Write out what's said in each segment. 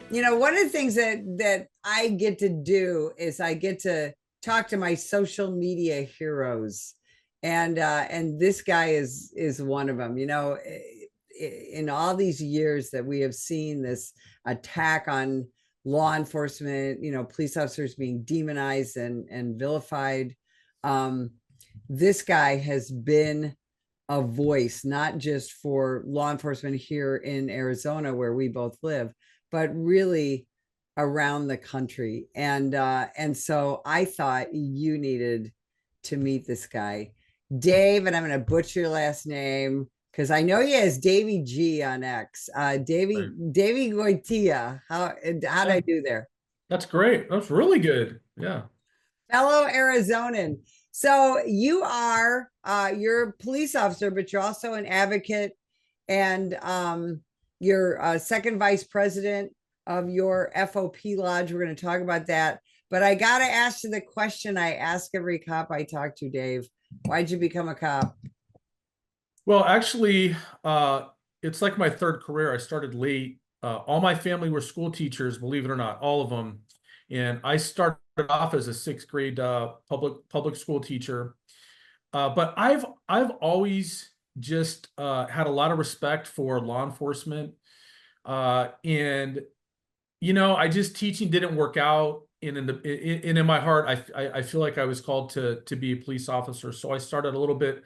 One of the things that I get to do is I get to talk to my social media heroes, and this guy is one of them. In all these years that we have seen this attack on law enforcement, police officers being demonized and vilified. Um, this guy has been a voice, not just for law enforcement here in Arizona, where we both live, but really around the country. And so I thought you needed to meet this guy, Dave, and I'm going to butcher your last name because I know he has Davy G on X. Right. Davy Goitia. How did I Yeah, do there? that's great. That's really good. Yeah. Fellow Arizonan. So you're a police officer, but you're also an advocate, and you're second vice president of your FOP lodge. We're going to talk about that. But I got to ask you the question I ask every cop I talk to, Dave. Why'd you become a cop? Well, actually, it's like my third career. I started late. All my family were school teachers, believe it or not, all of them. And I started off as a sixth grade public school teacher. But I've always just had a lot of respect for law enforcement. And I just teaching didn't work out. And in my heart, I feel like I was called to be a police officer. So I started a little bit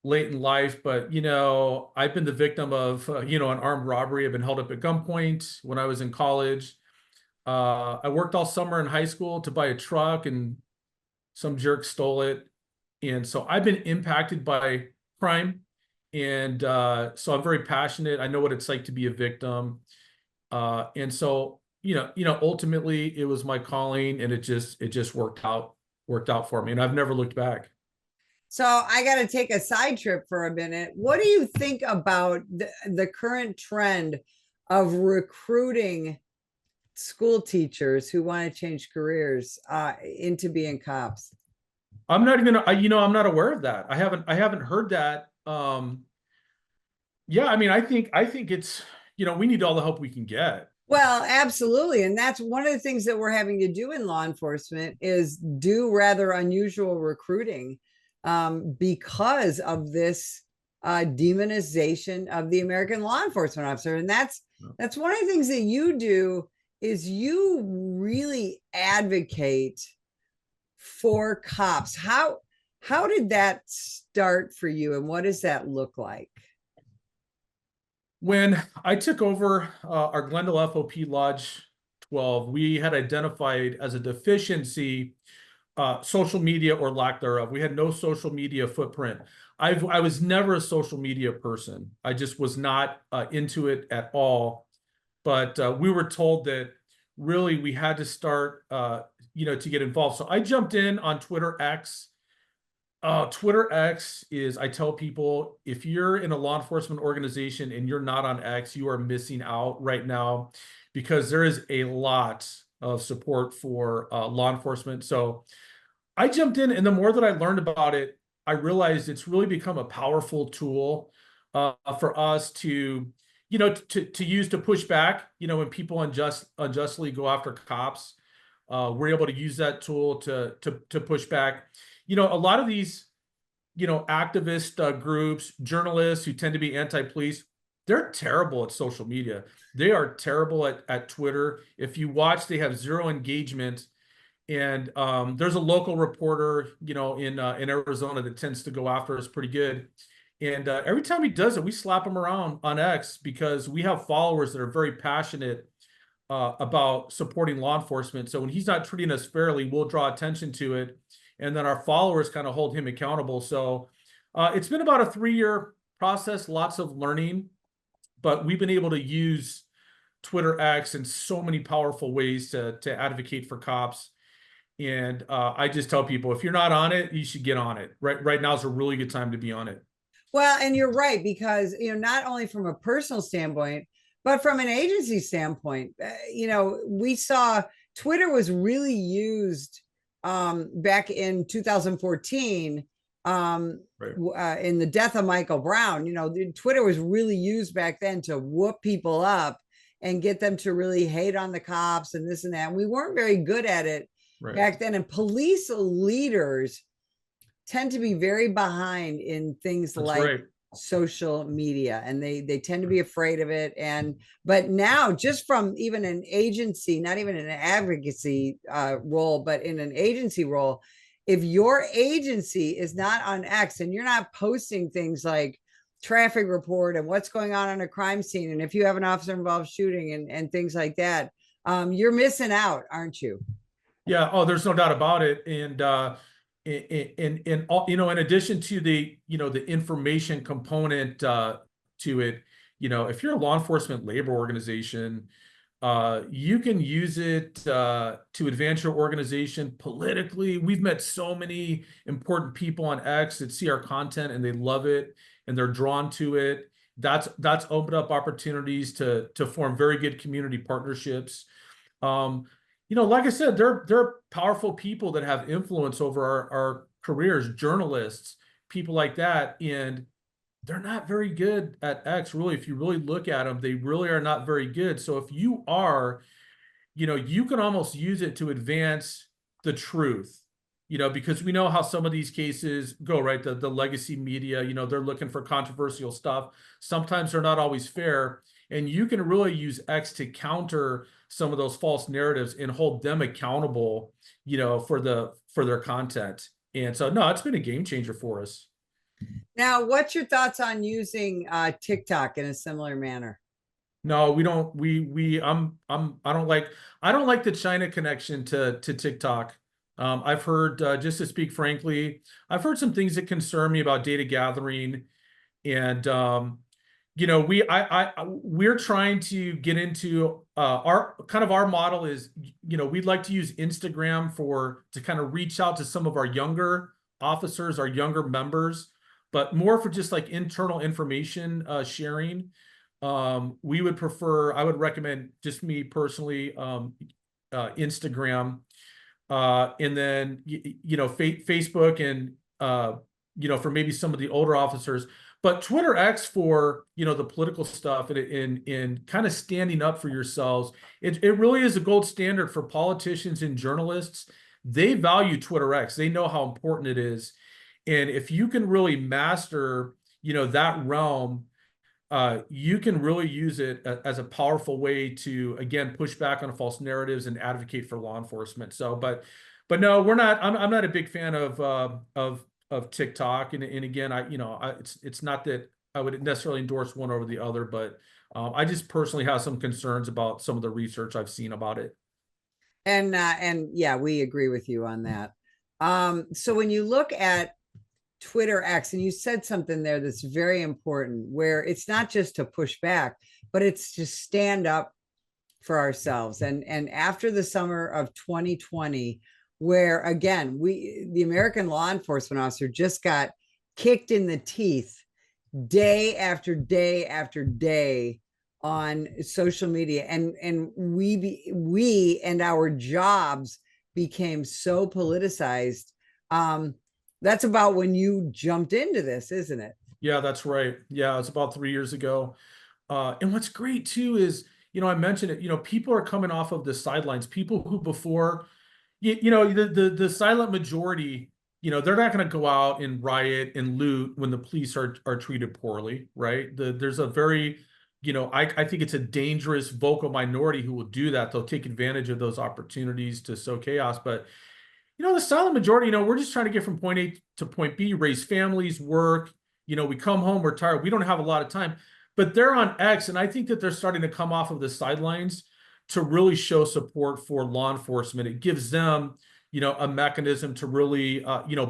late in life, but I've been the victim of an armed robbery. I've been held up at gunpoint when I was in college. I worked all summer in high school to buy a truck, and some jerk stole it. And so I've been impacted by crime, and so I'm very passionate. I know what it's like to be a victim, and so ultimately it was my calling, and it just worked out for me, and I've never looked back. So I got to take a side trip for a minute. What do you think about the current trend of recruiting school teachers who want to change careers into being cops? I'm not even, I'm not aware of that. I haven't heard that. Yeah, I mean, I think it's, we need all the help we can get. Well, absolutely. And that's one of the things that we're having to do in law enforcement is do rather unusual recruiting because of this demonization of the American law enforcement officer. And that's one of the things that you do is you really advocate for cops. How did that start for you and what does that look like? When I took over our Glendale FOP Lodge 12, we had identified as a deficiency social media or lack thereof. We had no social media footprint. I was never a social media person. I just was not into it at all. But we were told that really we had to start, to get involved. So I jumped in on Twitter X. Twitter X is, I tell people, if you're in a law enforcement organization and you're not on X, you are missing out right now because there is a lot of support for law enforcement. So I jumped in, and the more that I learned about it, I realized it's really become a powerful tool for us to use to push back. When people unjustly go after cops, we're able to use that tool to push back. A lot of these, activist groups, journalists who tend to be anti-police, they're terrible at social media. They are terrible at Twitter. If you watch, they have zero engagement. And there's a local reporter, in Arizona that tends to go after us pretty good. And every time he does it, we slap him around on X because we have followers that are very passionate about supporting law enforcement. So when he's not treating us fairly, we'll draw attention to it, and then our followers kind of hold him accountable. So it's been about a 3-year process, lots of learning, but we've been able to use Twitter X in so many powerful ways to advocate for cops. And I just tell people, if you're not on it, you should get on it. Right now is a really good time to be on it. Well, and you're right, because, not only from a personal standpoint, but from an agency standpoint, we saw Twitter was really used back in 2014 Right. in the death of Michael Brown. Twitter was really used back then to whoop people up. and get them to really hate on the cops and this and that. And we weren't very good at it Right. back then. And police leaders tend to be very behind in things That's like right. social media, and they tend to be afraid of it. And but now, just from even an agency, not even an advocacy role, but in an agency role, if your agency is not on X and you're not posting things like traffic report and what's going on a crime scene, and if you have an officer involved shooting and things like that, you're missing out, aren't you? Yeah. Oh, there's no doubt about it. And in all, in addition to the, the information component to it, if you're a law enforcement labor organization, you can use it to advance your organization politically. We've met so many important people on X that see our content and they love it and they're drawn to it. That's opened up opportunities to form very good community partnerships. Um, like I said, they're powerful people that have influence over our careers, journalists, people like that, and they're not very good at X, really. If you really look at them, they really are not very good. So if you are, you can almost use it to advance the truth, because we know how some of these cases go, right? The legacy media, they're looking for controversial stuff. Sometimes they're not always fair. And you can really use X to counter some of those false narratives and hold them accountable, for their content. And so, no, it's been a game changer for us. Now, what's your thoughts on using TikTok in a similar manner? No, we don't. I don't like the China connection to TikTok. I've heard, just to speak frankly, I've heard some things that concern me about data gathering, and we're trying to get into our model is, we'd like to use Instagram to kind of reach out to some of our younger officers, our younger members, but more for just like internal information sharing. I would recommend, just me personally, Instagram, and then Facebook, and for maybe some of the older officers, but Twitter X for the political stuff, and in kind of standing up for yourselves. It really is a gold standard for politicians and journalists. They value Twitter X. They know how important it is, and if you can really master that realm, you can really use it as a powerful way to, again, push back on false narratives and advocate for law enforcement. So, but no, we're not. I'm not a big fan of TikTok, and again, it's not that I would necessarily endorse one over the other, but I just personally have some concerns about some of the research I've seen about it. And yeah, we agree with you on that. So when you look at Twitter X, and you said something there that's very important, where it's not just to push back, but it's to stand up for ourselves. And after the summer of 2020, where again, the American law enforcement officer just got kicked in the teeth day after day after day on social media, and we and our jobs became so politicized. That's about when you jumped into this, isn't it? Yeah, that's right. Yeah, it's about 3 years ago. And what's great too is, I mentioned it, people are coming off of the sidelines. People who before, the silent majority, they're not going to go out and riot and loot when the police are treated poorly, right? There's a very, I think it's a dangerous vocal minority who will do that. They'll take advantage of those opportunities to sow chaos. But the silent majority, we're just trying to get from point A to point B, raise families, work. We come home, we're tired, we don't have a lot of time, but they're on X, and I think that they're starting to come off of the sidelines to really show support for law enforcement. It gives them, a mechanism to really,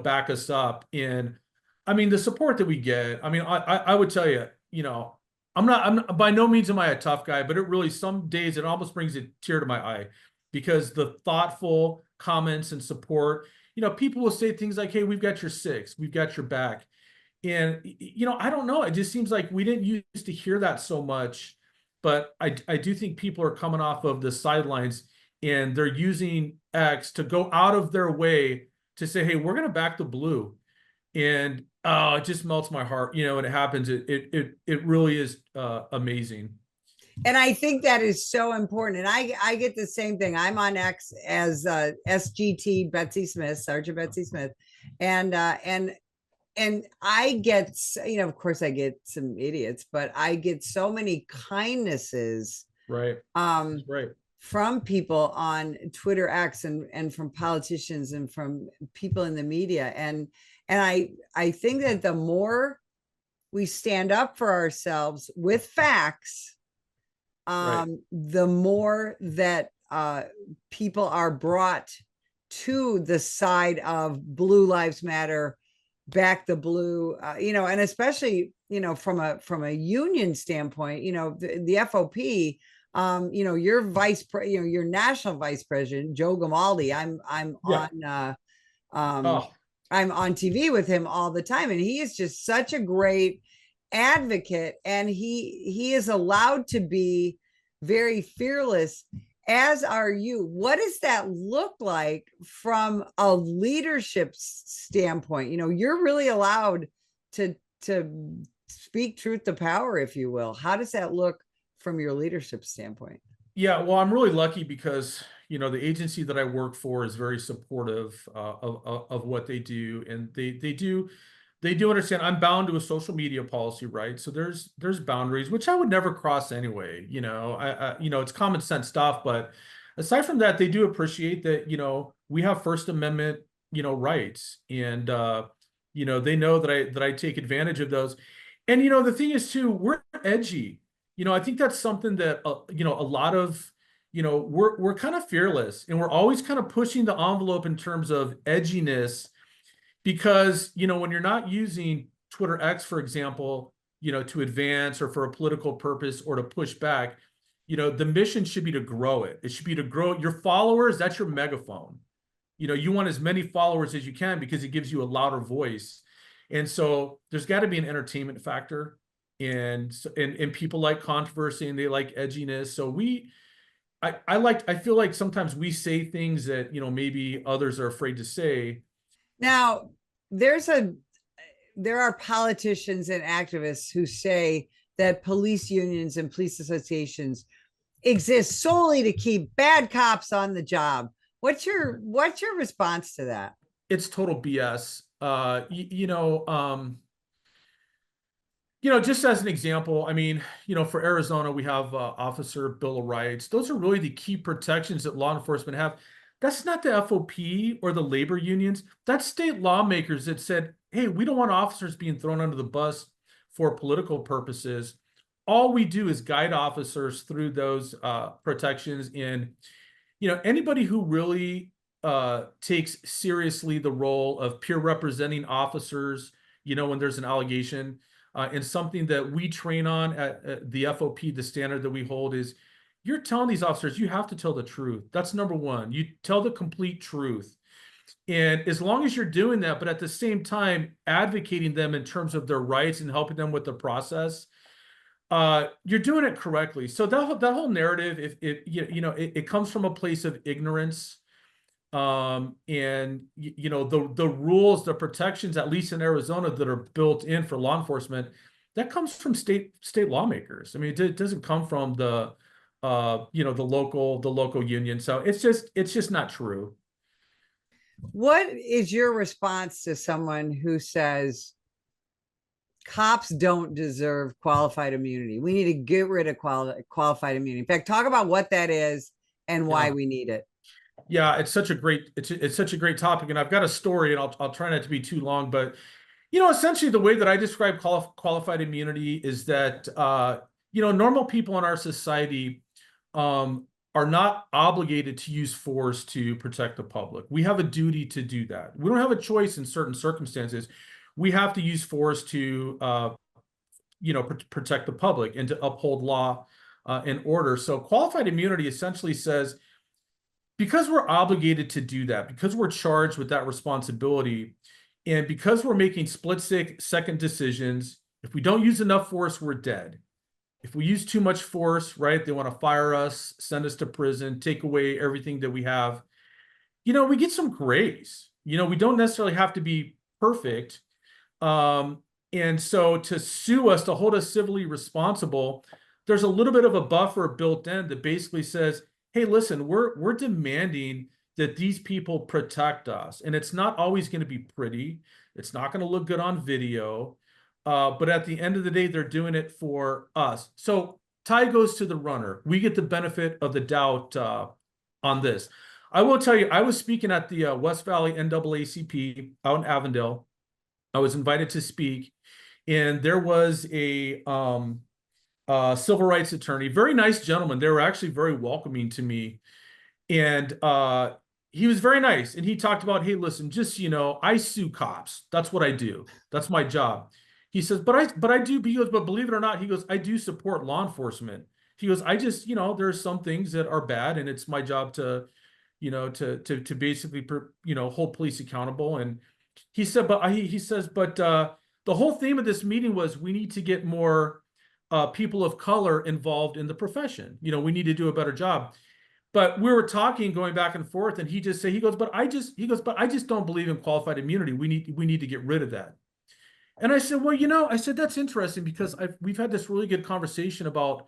back us up. And I mean, the support that we get, I mean, I would tell you, I'm by no means am I a tough guy, but it really, some days it almost brings a tear to my eye, because the thoughtful comments and support, people will say things like, hey, we've got your six, we've got your back. And, I don't know. It just seems like we didn't used to hear that so much, but I do think people are coming off of the sidelines and they're using X to go out of their way to say, hey, we're going to back the blue. And it just melts my heart, when it happens. It really is amazing. And I think that is so important. And I get the same thing. I'm on X as SGT Betsy Smith, Sergeant Betsy Smith, and I get, of course I get some idiots, but I get so many kindnesses Right. um That's right. from people on Twitter X and from politicians and from people in the media. And I think that the more we stand up for ourselves with facts, Right. the more that people are brought to the side of Blue Lives Matter, back the blue, and especially from a union standpoint, the FOP. Your your national vice president, Joe Gamaldi. Yeah. Um, Oh, I'm on TV with him all the time, and he is just such a great advocate, and he is allowed to be very fearless, as are you. What does that look like from a leadership standpoint? You're really allowed to speak truth to power, if you will. How does that look from your leadership standpoint? yeah. Well, I'm really lucky because, the agency that I work for is very supportive of what they do, and they do understand I'm bound to a social media policy, right? So there's boundaries which I would never cross anyway. It's common sense stuff, but aside from that, they do appreciate that, we have First Amendment, rights, and they know that I take advantage of those. And the thing is too, we're edgy. I think that's something that a lot of we're kind of fearless, and we're always kind of pushing the envelope in terms of edginess, because when you're not using Twitter X, for example, to advance or for a political purpose or to push back, the mission should be to grow it. It should be to grow your followers. That's your megaphone. You want as many followers as you can because it gives you a louder voice. And so there's got to be an entertainment factor, and people like controversy and they like edginess. So I feel like sometimes we say things that maybe others are afraid to say. Now, there are politicians and activists who say that police unions and police associations exist solely to keep bad cops on the job. What's your response to that? It's total BS. Just as an example, I mean, for Arizona, we have Officer Bill of Rights. Those are really the key protections that law enforcement have. That's not the FOP or the labor unions. That's state lawmakers that said, hey, we don't want officers being thrown under the bus for political purposes. All we do is guide officers through those protections. And, anybody who really takes seriously the role of peer representing officers, when there's an allegation, and something that we train on at the FOP, the standard that we hold is you're telling these officers you have to tell the truth. That's number one. You tell the complete truth. And as long as you're doing that, but at the same time advocating them in terms of their rights and helping them with the process, you're doing it correctly. So that whole narrative, if it comes from a place of ignorance. And the rules, the protections, at least in Arizona, that are built in for law enforcement, that comes from state lawmakers. I mean, it doesn't come from the local union. So it's just not true. What is your response to someone who says cops don't deserve qualified immunity? We need to get rid of qualified immunity. In fact, talk about what that is and why Yeah. we need it. Yeah, it's such a great topic, and I've got a story, and I'll try not to be too long, but essentially the way that I describe qualified immunity is that normal people in our society are not obligated to use force to protect the public. We have a duty to do that. We don't have a choice in certain circumstances. We have to use force to protect the public and to uphold law and order. So qualified immunity essentially says, because we're obligated to do that, because we're charged with that responsibility, and because we're making split-second decisions, if we don't use enough force, we're dead. If we use too much force, right, they want to fire us, send us to prison, take away everything that we have. We get some grace. We don't necessarily have to be perfect. And so to sue us, to hold us civilly responsible, there's a little bit of a buffer built in that basically says, hey, listen, we're demanding that these people protect us. And it's not always going to be pretty. It's not going to look good on video. But at the end of the day, they're doing it for us. So tie goes to the runner. We get the benefit of the doubt on this. I will tell you, I was speaking at the West Valley NAACP out in Avondale. I was invited to speak, and there was a civil rights attorney, very nice gentleman. They were actually very welcoming to me, and he was very nice. And he talked about, hey, listen, just so you know, I sue cops. That's what I do. That's my job. He says, but I do. He goes, but believe it or not, he goes, I do support law enforcement. He goes, I just, there's some things that are bad, and it's my job to, to basically, hold police accountable. And he said, but he says, but the whole theme of this meeting was we need to get more people of color involved in the profession. We need to do a better job. But we were talking, going back and forth, and he just said, but I just don't believe in qualified immunity. We need to get rid of that. And I said, well, I said, that's interesting because we've had this really good conversation about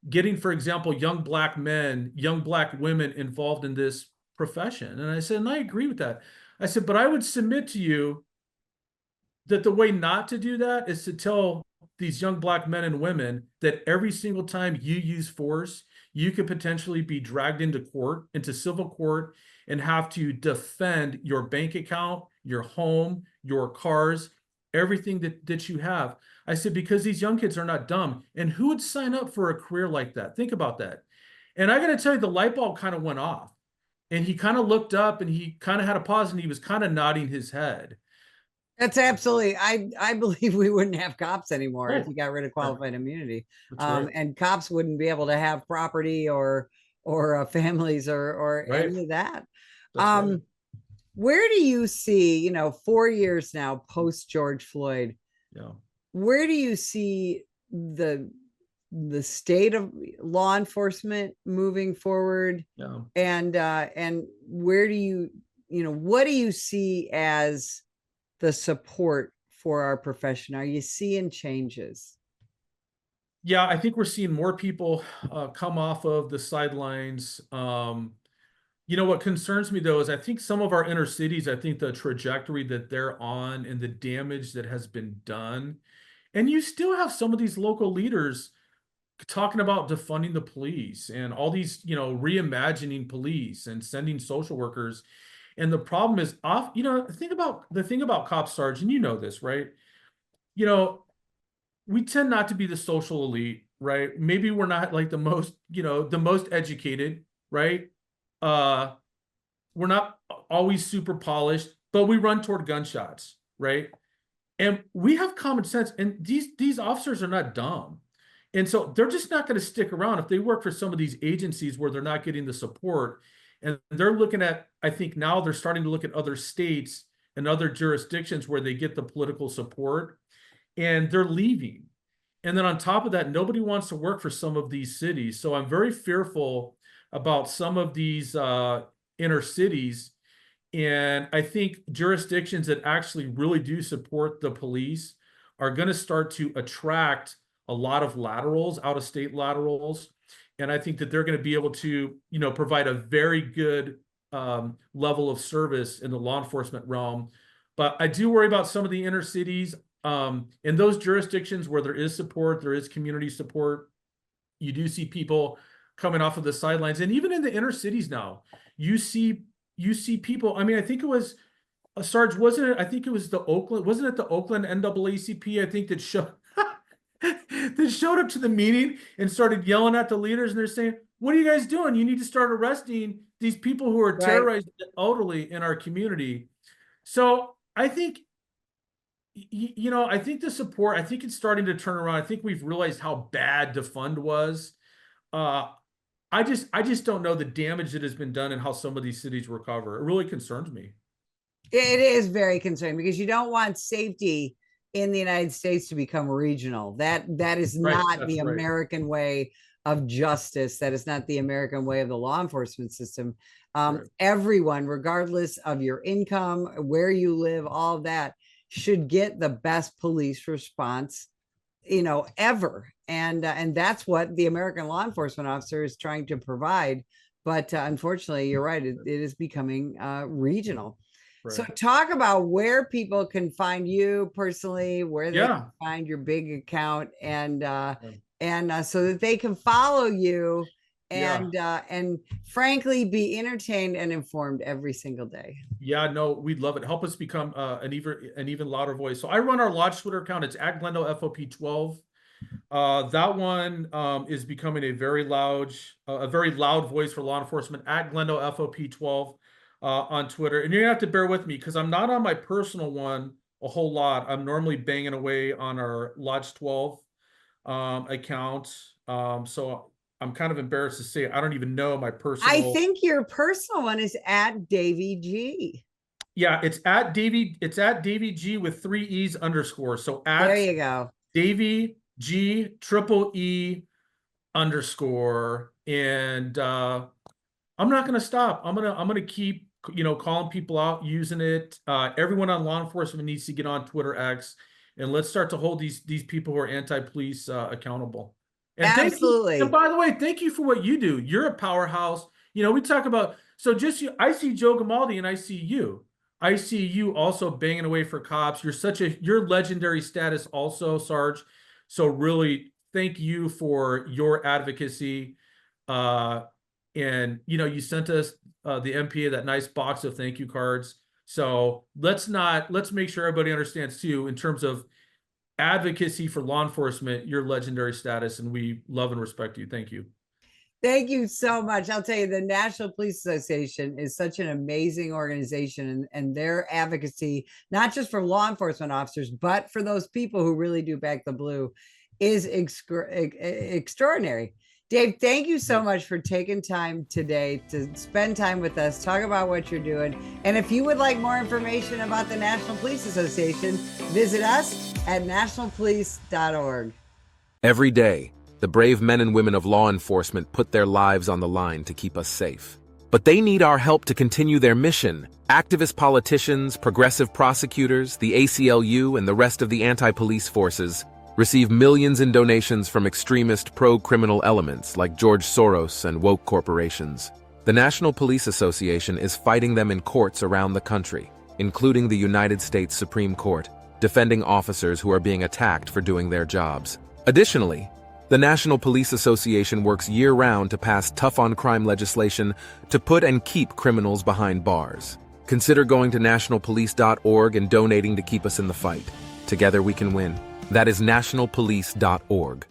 getting, for example, young Black men, young Black women involved in this profession. And I said, and I agree with that. I said, but I would submit to you that the way not to do that is to tell these young Black men and women that every single time you use force, you could potentially be dragged into court, into civil court, and have to defend your bank account, your home, your cars, everything that you have. I said, because these young kids are not dumb. And who would sign up for a career like that? Think about that. And I got to tell you, the light bulb kind of went off. And he kind of looked up and he kind of had a pause and he was kind of nodding his head. That's absolutely. I believe we wouldn't have cops anymore if Oh, you got rid of right. qualified immunity. That's right. And cops wouldn't be able to have property or families or Right. any of that. That's right. Where do you see, 4 years now post George Floyd, Yeah. where do you see the state of law enforcement moving forward? Yeah. And where do what do you see as the support for our profession? Are you seeing changes? Yeah, I think we're seeing more people come off of the sidelines. What concerns me though is I think some of our inner cities, I think the trajectory that they're on and the damage that has been done, and you still have some of these local leaders talking about defunding the police and all these, reimagining police and sending social workers. And the problem is the thing about cops, Sarge, and you know this, right? You know, we tend not to be the social elite, right? Maybe we're not like the most educated, right? Uh, we're not always super polished, but we run toward gunshots, right? And we have common sense, and these officers are not dumb. And so they're just not going to stick around if they work for some of these agencies where they're not getting the support. And they're looking at, I think now they're starting to look at other states and other jurisdictions where they get the political support, and they're leaving. And then on top of that, nobody wants to work for some of these cities. So I'm very fearful about some of these inner cities. And I think jurisdictions that actually really do support the police are going to start to attract a lot of laterals, out of state laterals. And I think that they're going to be able to, provide a very good level of service in the law enforcement realm. But I do worry about some of the inner cities. In those jurisdictions where there is support, there is community support, you do see people coming off of the sidelines. And even in the inner cities now, you see people. I mean, I think it was Sarge, wasn't it? I think it was wasn't it the Oakland NAACP, I think, that showed that showed up to the meeting and started yelling at the leaders, and they're saying, what are you guys doing? You need to start arresting these people who are Right. terrorizing the elderly in our community. So I think, I think the support, I think it's starting to turn around. I think we've realized how bad defund was. I just don't know the damage that has been done and how some of these cities recover. It really concerns me. It is very concerning because you don't want safety in the United States to become regional. That is Right, not that's the right. American way of justice. That is not the American way of the law enforcement system. Right. Everyone, regardless of your income, where you live, all of that, should get the best police response ever. And that's what the American law enforcement officer is trying to provide. But unfortunately, you're right, it is becoming regional. So Right. talk about where people can find you personally, where they can Yeah. find your big account, and so that they can follow you Yeah. and frankly be entertained and informed every single day. Yeah, no, we'd love it. Help us become an even louder voice. So I run our Lodge Twitter account. It's at Glendale FOP12. That one is becoming a very loud voice for law enforcement at Glendale FOP12 on Twitter. And you're gonna have to bear with me because I'm not on my personal one a whole lot. I'm normally banging away on our Lodge 12 account. So I'm kind of embarrassed to say I don't even know my I personal. think your personal one is at Davy G. Yeah, it's at Davy G with 3 E's underscore. So There at you go. Davy G triple E underscore. And I'm not gonna stop. I'm gonna keep calling people out, using it. Everyone on law enforcement needs to get on Twitter X, and let's start to hold these people who are anti-police accountable. And thank you. And Absolutely. by the way, thank you for what you do. You're a powerhouse. We talk about, so just you. I see Joe Gamaldi, and I see you. I see you also banging away for cops. You're legendary status also, Sarge. So really, thank you for your advocacy. Uh, and you sent us the NPA that nice box of thank you cards. So let's make sure everybody understands too, in terms of advocacy for law enforcement, your legendary status, and we love and respect you. Thank you. Thank you so much. I'll tell you, the National Police Association is such an amazing organization, and their advocacy, not just for law enforcement officers, but for those people who really do back the blue, is extraordinary. Dave, thank you so much for taking time today to spend time with us, talk about what you're doing. And if you would like more information about the National Police Association, visit us at nationalpolice.org. Every day, the brave men and women of law enforcement put their lives on the line to keep us safe. But they need our help to continue their mission. Activist politicians, progressive prosecutors, the ACLU, and the rest of the anti-police forces receive millions in donations from extremist pro-criminal elements like George Soros and woke corporations. The National Police Association is fighting them in courts around the country, including the United States Supreme Court, defending officers who are being attacked for doing their jobs. Additionally, the National Police Association works year-round to pass tough-on-crime legislation to put and keep criminals behind bars. Consider going to nationalpolice.org and donating to keep us in the fight. Together we can win. That is nationalpolice.org.